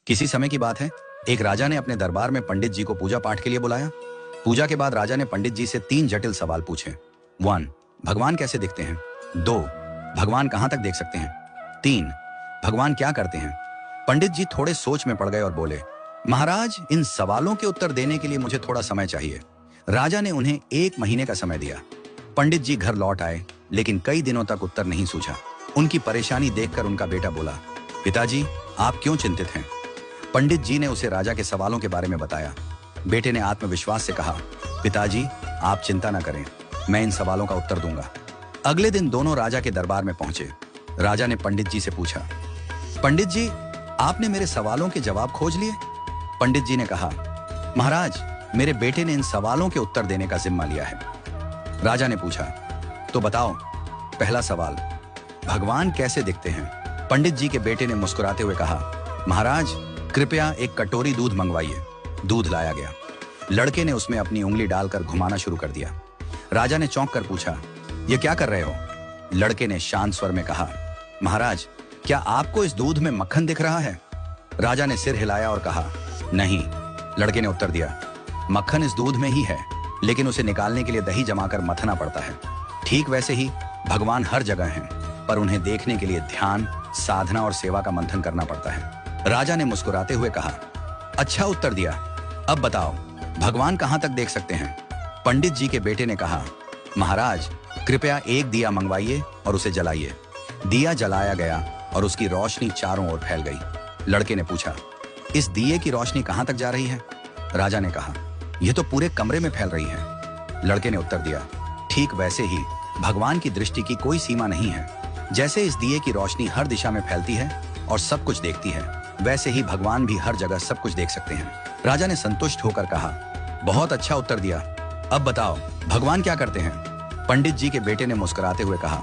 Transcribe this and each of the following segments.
किसी समय की बात है, एक राजा ने अपने दरबार में पंडित जी को पूजा पाठ के लिए बुलाया। पूजा के बाद राजा ने पंडित जी से 3 जटिल सवाल पूछे। 1. भगवान कैसे दिखते हैं? 2. भगवान कहां तक देख सकते हैं? 3. भगवान क्या करते हैं? पंडित जी थोड़े सोच में पड़ गए और बोले, महाराज, इन सवालों के उत्तर देने के लिए मुझे थोड़ा समय चाहिए। राजा ने उन्हें 1 महीने का समय दिया। पंडित जी घर लौट आए, लेकिन कई दिनों तक उत्तर नहीं सूझा। उनकी परेशानी देखकर उनका बेटा बोला, पिताजी, आप क्यों चिंतित हैं? पंडित जी ने उसे राजा के सवालों के बारे में बताया। बेटे ने आत्मविश्वास से कहा, पिताजी, आप चिंता न करें, मैं इन सवालों का उत्तर दूंगा। अगले दिन दोनों राजा के दरबार में पहुंचे। राजा ने पंडित जी से पूछा, पंडित जी, आपने मेरे सवालों के जवाब खोज लिए? पंडित जी ने कहा, महाराज, मेरे बेटे ने इन सवालों के उत्तर देने का जिम्मा लिया है। राजा ने पूछा, तो बताओ, पहला सवाल, भगवान कैसे दिखते हैं? पंडित जी के बेटे ने मुस्कुराते हुए कहा, महाराज, कृपया एक कटोरी दूध मंगवाइए। दूध लाया गया। लड़के ने उसमें अपनी उंगली डालकर घुमाना शुरू कर दिया। राजा ने चौंक कर पूछा, ये क्या कर रहे हो? लड़के ने शांत स्वर में कहा, महाराज, क्या आपको इस दूध में मक्खन दिख रहा है? राजा ने सिर हिलाया और कहा, नहीं। लड़के ने उत्तर दिया, मक्खन इस दूध में ही है, लेकिन उसे निकालने के लिए दही जमाकर मथना पड़ता है। ठीक वैसे ही भगवान हर जगह हैं, पर उन्हें देखने के लिए ध्यान, साधना और सेवा का मंथन करना पड़ता है। राजा ने मुस्कुराते हुए कहा, अच्छा उत्तर दिया। अब बताओ, भगवान कहां तक देख सकते हैं? पंडित जी के बेटे ने कहा, महाराज, कृपया एक दिया मंगवाइए और उसे जलाइए। दिया जलाया गया और उसकी रोशनी चारों ओर फैल गई। लड़के ने पूछा, इस दिए की रोशनी कहां तक जा रही है? राजा ने कहा, यह तो पूरे कमरे में फैल रही है। लड़के ने उत्तर दिया, ठीक वैसे ही भगवान की दृष्टि की कोई सीमा नहीं है। जैसे इस दिए की रोशनी हर दिशा में फैलती है और सब कुछ देखती है, वैसे ही भगवान भी हर जगह सब कुछ देख सकते हैं। राजा ने संतुष्ट होकर कहा, बहुत अच्छा उत्तर दिया। अब बताओ, भगवान क्या करते हैं? पंडित जी के बेटे ने मुस्कुराते हुए कहा,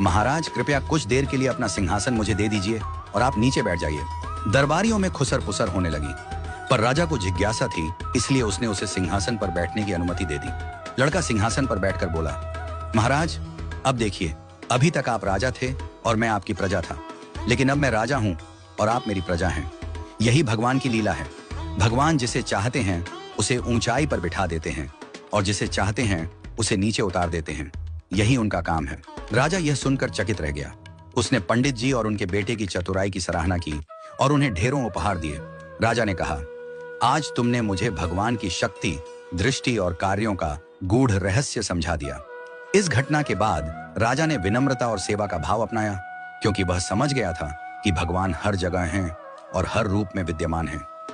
महाराज, कृपया कुछ देर के लिए अपना सिंहासन मुझे दे दीजिए और आप नीचे बैठ जाइए। दरबारियों में खुसर पुसर होने लगी, पर राजा को जिज्ञासा थी, इसलिए उसने उसे सिंहासन पर बैठने की अनुमति दे दी। लड़का सिंहासन पर बैठकर बोला, महाराज, अब देखिए, अभी तक आप राजा थे और मैं आपकी प्रजा था, लेकिन अब मैं राजा हूं और आप मेरी प्रजा हैं। यही भगवान की लीला है। भगवान जिसे चाहते हैं उसे ऊंचाई पर बिठा देते हैं और जिसे चाहते हैं उसे नीचे उतार देते हैं। यही उनका काम है। राजा यह सुनकर चकित रह गया। उसने पंडित जी और उनके बेटे की चतुराई की सराहना की और उन्हें ढेरों उपहार दिए। राजा ने कहा, आज तुमने मुझे भगवान की शक्ति, दृष्टि और कार्यों का गूढ़ रहस्य समझा दिया। इस घटना के बाद राजा ने विनम्रता और सेवा का भाव अपनाया, क्योंकि वह समझ गया था कि भगवान हर जगह हैं और हर रूप में विद्यमान हैं।